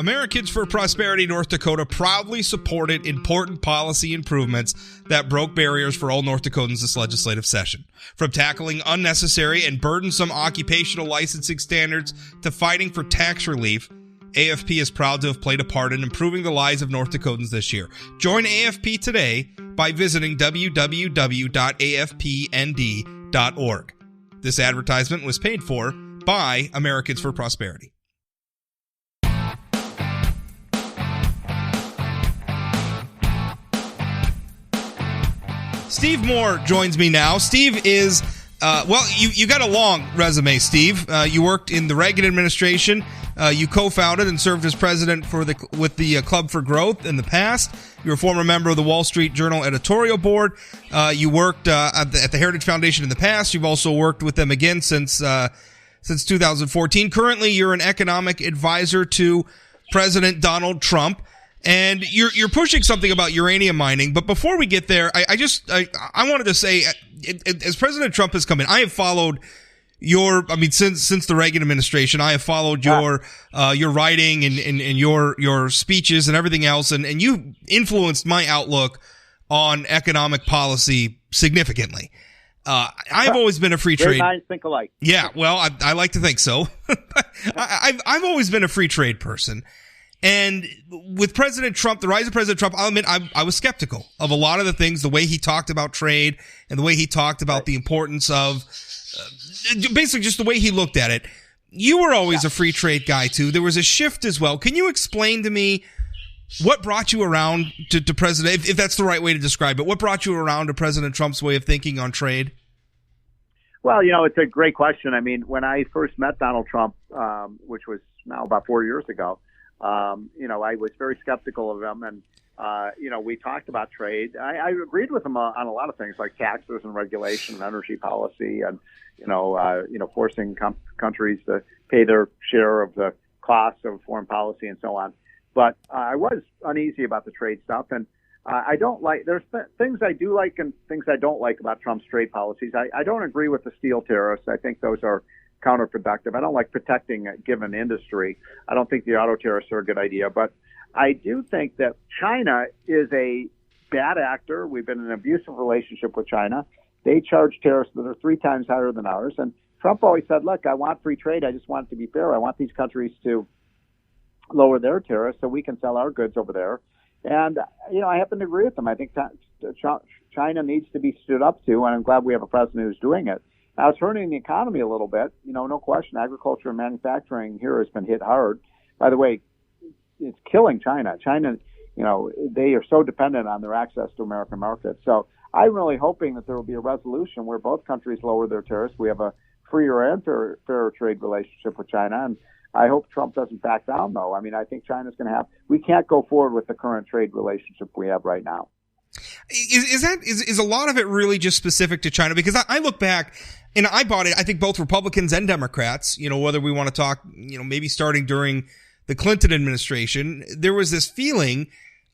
Americans for Prosperity North Dakota proudly supported important policy improvements that broke barriers for all North Dakotans this legislative session. From tackling unnecessary and burdensome occupational licensing standards to fighting for tax relief, AFP is proud to have played a part in improving the lives of North Dakotans this year. Join AFP today by visiting www.afpnd.org. This advertisement was paid for by Americans for Prosperity. Steve Moore joins me now. Steve is, you got a long resume, Steve. You worked in the Reagan administration. You co-founded and served as president with the Club for Growth in the past. You're a former member of the Wall Street Journal editorial board. You worked at the Heritage Foundation in the past. You've also worked with them again since 2014. Currently, you're an economic advisor to President Donald Trump. And you're pushing something about uranium mining, but before we get there, I wanted to say, as President Trump has come in, I have followed since the Reagan administration, I have followed your writing and your speeches and everything else, and you influenced my outlook on economic policy significantly. I've always been a free trade. Great minds think alike. Yeah, well, I like to think so. I've always been a free trade person. And with President Trump, the rise of President Trump, I'll admit I was skeptical of a lot of the things, the way he talked about trade and the way he talked about the importance of basically just the way he looked at it. You were always a free trade guy, too. There was a shift as well. Can you explain to me what brought you around to President, if that's the right way to describe it, what brought you around to President Trump's way of thinking on trade? Well, it's a great question. I mean, when I first met Donald Trump, which was now about 4 years ago, I was very skeptical of him, and we talked about trade. I agreed with him on a lot of things like taxes and regulation, and energy policy, and forcing countries to pay their share of the costs of foreign policy and so on. But I was uneasy about the trade stuff, and I don't like. There's things I do like and things I don't like about Trump's trade policies. I don't agree with the steel tariffs. I think those are counterproductive. I don't like protecting a given industry. I don't think the auto tariffs are a good idea, but I do think that China is a bad actor. We've been in an abusive relationship with China. They charge tariffs that are 3 times higher than ours. And Trump always said, look, I want free trade. I just want it to be fair. I want these countries to lower their tariffs so we can sell our goods over there. And, I happen to agree with them. I think China needs to be stood up to, and I'm glad we have a president who's doing it. Now, it's hurting the economy a little bit. No question. Agriculture and manufacturing here has been hit hard. By the way, it's killing China. China, they are so dependent on their access to American markets. So I'm really hoping that there will be a resolution where both countries lower their tariffs. We have a freer and fairer trade relationship with China. And I hope Trump doesn't back down, though. I mean, I think China's going to we can't go forward with the current trade relationship we have right now. Is a lot of it really just specific to China? Because I look back and I bought it. I think both Republicans and Democrats, whether we want to talk, maybe starting during the Clinton administration, there was this feeling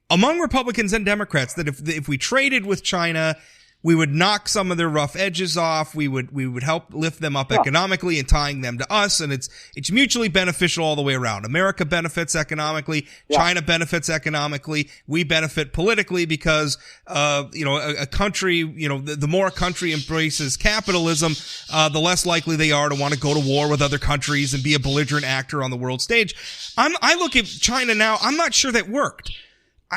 among Republicans and Democrats that if we traded with China, we would knock some of their rough edges off. We would help lift them up economically and tying them to us. And it's mutually beneficial all the way around. America benefits economically. China benefits economically. We benefit politically because, a country, the more a country embraces capitalism, the less likely they are to want to go to war with other countries and be a belligerent actor on the world stage. I look at China now. I'm not sure that worked.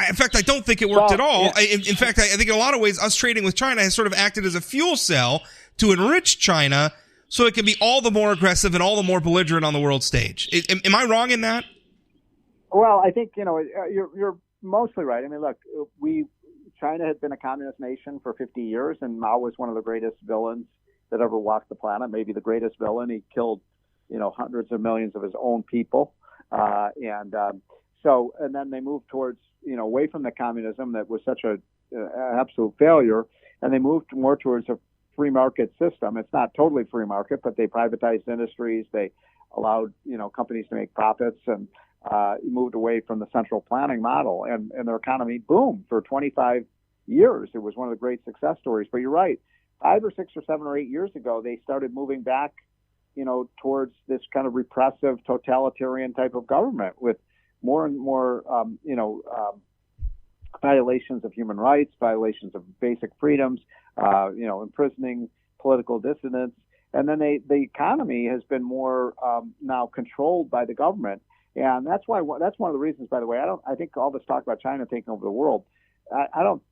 In fact, I don't think it worked at all. Yeah. In fact, I think in a lot of ways, us trading with China has sort of acted as a fuel cell to enrich China so it can be all the more aggressive and all the more belligerent on the world stage. Am I wrong in that? Well, I think, you're mostly right. I mean, look, China had been a communist nation for 50 years, and Mao was one of the greatest villains that ever walked the planet, maybe the greatest villain. He killed, hundreds of millions of his own people. And then they moved towards, away from the communism that was such an absolute failure, and they moved more towards a free market system. It's not totally free market, but they privatized industries. They allowed, companies to make profits, and moved away from the central planning model, and their economy boomed for 25 years. It was one of the great success stories. But you're right. 5 or 6 or 7 or 8 years ago, they started moving back, towards this kind of repressive, totalitarian type of government with more and more, violations of human rights, violations of basic freedoms, imprisoning political dissidents. And then the economy has been more now controlled by the government. And that's one of the reasons, by the way, I think all this talk about China taking over the world, I don't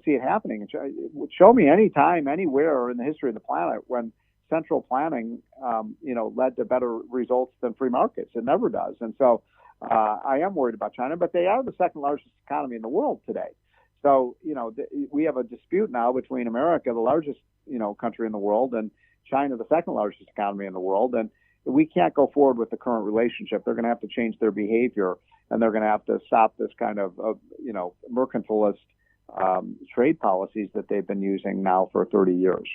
see it happening. Show me any time, anywhere in the history of the planet when central planning, led to better results than free markets. It never does. And so I am worried about China, but they are the second largest economy in the world today. So, we have a dispute now between America, the largest, country in the world, and China, the second largest economy in the world. And we can't go forward with the current relationship. They're going to have to change their behavior, and they're going to have to stop this kind of mercantilist trade policies that they've been using now for 30 years.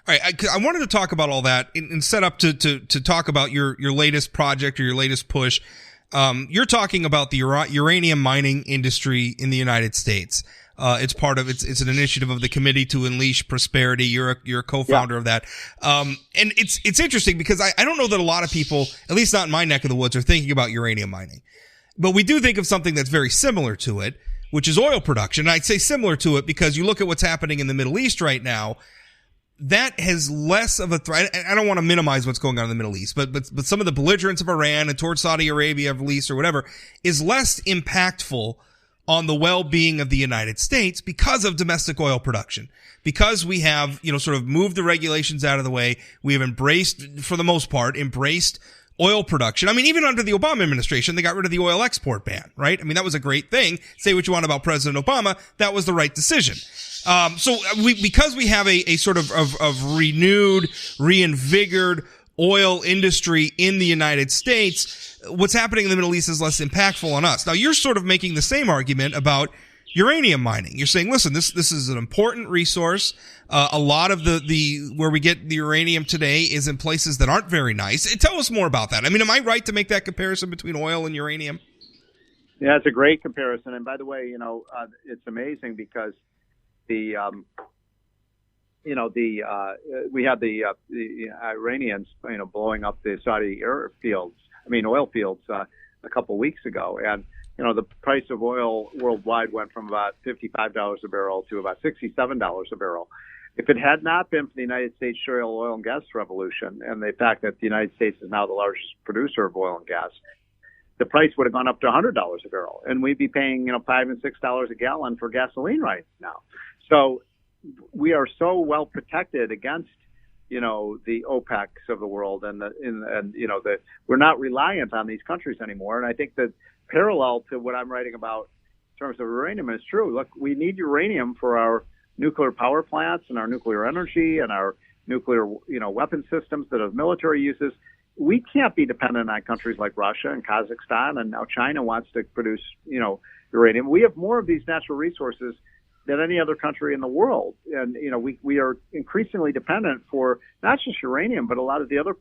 All right, I wanted to talk about all that and set up to talk about your latest project or your latest push. You're talking about the uranium mining industry in the United States. It's part of it's an initiative of the Committee to Unleash Prosperity. You're a co-founder of that. And it's interesting because I don't know that a lot of people, at least not in my neck of the woods, are thinking about uranium mining. But we do think of something that's very similar to it, which is oil production. And I'd say similar to it because you look at what's happening in the Middle East right now. That has less of a threat. I don't want to minimize what's going on in the Middle East, but some of the belligerence of Iran and towards Saudi Arabia, Middle East, or whatever, is less impactful on the well-being of the United States because of domestic oil production. Because we have, sort of moved the regulations out of the way, we have for the most part, embraced oil production. I mean, even under the Obama administration, they got rid of the oil export ban, right? I mean, that was a great thing. Say what you want about President Obama, that was the right decision. Because we have a sort of renewed, reinvigorated oil industry in the United States, what's happening in the Middle East is less impactful on us. Now, you're sort of making the same argument about uranium mining. You're saying, listen, this is an important resource. A lot of the where we get the uranium today is in places that aren't very nice. Tell us more about that. I mean, am I right to make that comparison between oil and uranium? Yeah, it's a great comparison. And by the way, it's amazing because we had the Iranians, blowing up the Saudi oil fields a couple of weeks ago, and the price of oil worldwide went from about $55 a barrel to about $67 a barrel. If it had not been for the United States shale oil and gas revolution and the fact that the United States is now the largest producer of oil and gas, the price would have gone up to $100 a barrel, and we'd be paying $5 and $6 a gallon for gasoline right now. So we are so well protected against, the OPECs of the world, and we're not reliant on these countries anymore. And I think that parallel to what I'm writing about in terms of uranium is true. Look, we need uranium for our nuclear power plants and our nuclear energy and our nuclear, weapon systems that have military uses. We can't be dependent on countries like Russia and Kazakhstan, and now China wants to produce, uranium. We have more of these natural resources than any other country in the world. And, we are increasingly dependent for not just uranium, but a lot of the other,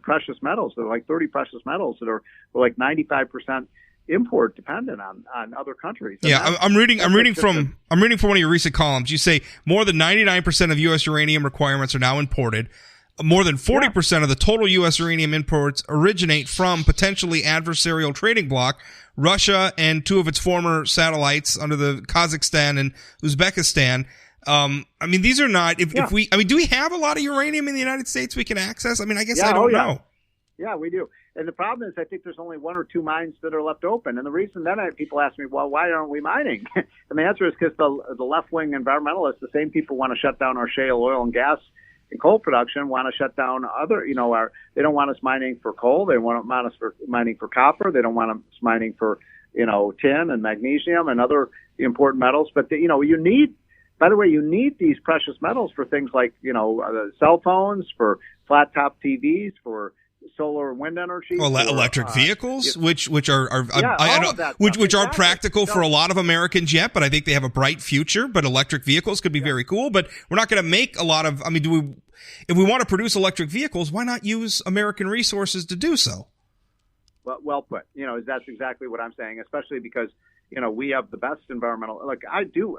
precious metals. There are like 30 precious metals that are like 95% import dependent on other countries. And yeah, I'm reading from one of your recent columns. You say more than 99% of U.S. uranium requirements are now imported. More than 40% of the total U.S. uranium imports originate from potentially adversarial trading bloc, Russia and two of its former satellites under the Kazakhstan and Uzbekistan. These are not, do we have a lot of uranium in the United States we can access? I mean, I guess I don't know. Yeah, we do. And the problem is I think there's only one or two mines that are left open. And the reason then people ask me, well, why aren't we mining? And the answer is because the left-wing environmentalists, the same people want to shut down our shale oil and gas and coal production, want to shut down other, they don't want us mining for coal. They want us for mining for copper. They don't want us mining for, tin and magnesium and other important metals. But, you need these precious metals for things like, cell phones, for flat top TVs, for solar and wind energy, electric vehicles, which aren't practical for a lot of Americans yet, but I think they have a bright future. But electric vehicles could be very cool. But we're not going to make a lot of. I mean, if we want to produce electric vehicles, why not use American resources to do so? Well put. That's exactly what I'm saying. Especially because we have the best environmental. Like the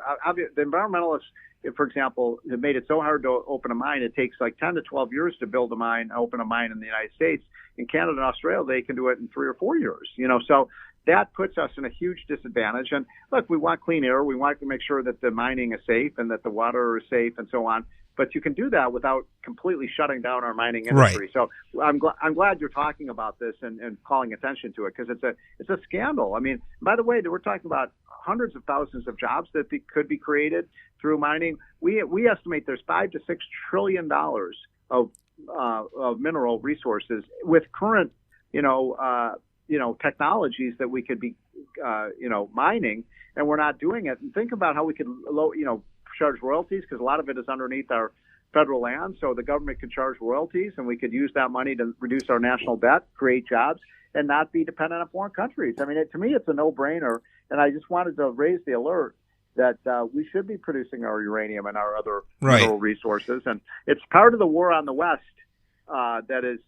environmentalists, for example, have made it so hard to open a mine. It takes like 10 to 12 years to build a mine, open a mine in the United States. In Canada and Australia, they can do it in 3 or 4 years. So that puts us in a huge disadvantage. And look, we want clean air. We want to make sure that the mining is safe and that the water is safe and so on. But you can do that without completely shutting down our mining industry. Right. So I'm glad you're talking about this and calling attention to it, because it's a scandal. I mean, by the way, we're talking about hundreds of thousands of jobs that could be created through mining. We estimate there's $5 to $6 trillion of mineral resources with current technologies that we could be mining, and we're not doing it. And think about how we could charge royalties, because a lot of it is underneath our federal land. So the government could charge royalties, and we could use that money to reduce our national debt, create jobs, and not be dependent on foreign countries. I mean, to me, it's a no-brainer. And I just wanted to raise the alert that we should be producing our uranium and our other mineral resources. And it's part of the war on the West that is,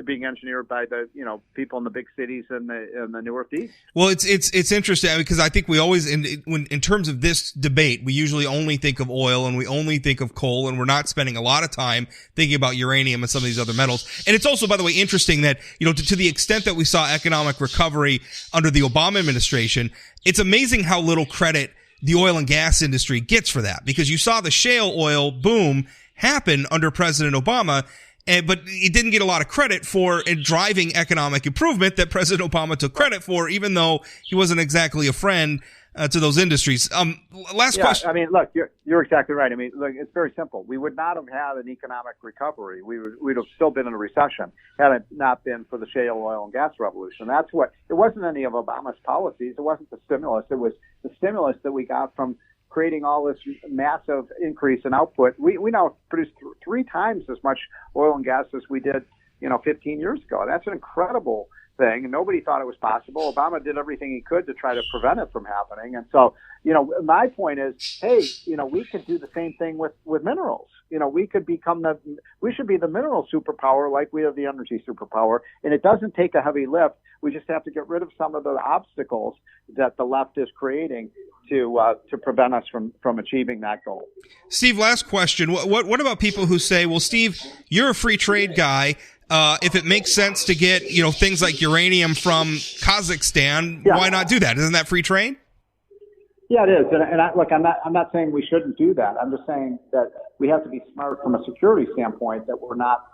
being engineered by the people in the big cities in the Northeast. Well, it's interesting, because I think we always in terms of this debate, we usually only think of oil and we only think of coal, and we're not spending a lot of time thinking about uranium and some of these other metals. And it's also, by the way, interesting that to the extent that we saw economic recovery under the Obama administration, it's amazing how little credit the oil and gas industry gets for that, because you saw the shale oil boom happen under President Obama. But it didn't get a lot of credit for driving economic improvement that President Obama took credit for, even though he wasn't exactly a friend to those industries. Last question. I mean, look, you're exactly right. I mean, look, it's very simple. We would not have had an economic recovery. We'd have still been in a recession had it not been for the shale oil and gas revolution. It wasn't any of Obama's policies. It wasn't the stimulus. It was the stimulus that we got from creating all this massive increase in output. We now produce 3 times as much oil and gas as we did, 15 years ago. That's an incredible thing, and nobody thought it was possible. Obama did everything he could to try to prevent it from happening. And so, my point is, hey, we could do the same thing with minerals. We could we should be the mineral superpower like we are the energy superpower. And it doesn't take a heavy lift. We just have to get rid of some of the obstacles that the left is creating to prevent us from achieving that goal. Steve, last question. What about people who say, well, Steve, you're a free trade guy. If it makes sense to get, things like uranium from Kazakhstan, why not do that? Isn't that free trade? Yeah, it is. And I'm not saying we shouldn't do that. I'm just saying that we have to be smart from a security standpoint, that we're not,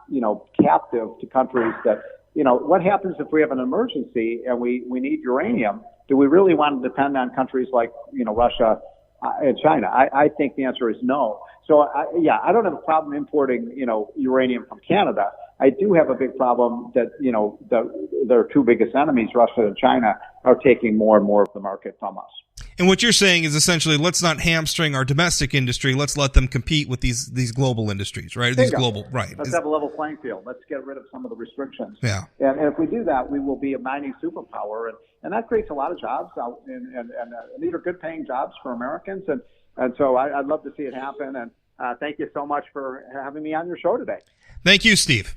captive to countries that, what happens if we have an emergency and we need uranium? Do we really want to depend on countries like, Russia and China? I think the answer is no. So, I don't have a problem importing, uranium from Canada. I do have a big problem that, their 2 biggest enemies, Russia and China, are taking more and more of the market from us. And what you're saying is essentially, let's not hamstring our domestic industry. Let's let them compete with these global industries, right? These global, right. Let's have a level playing field. Let's get rid of some of the restrictions. Yeah. And if we do that, we will be a mining superpower. And that creates a lot of jobs out, and these are good paying jobs for Americans. And so I'd love to see it happen. And thank you so much for having me on your show today. Thank you, Steve.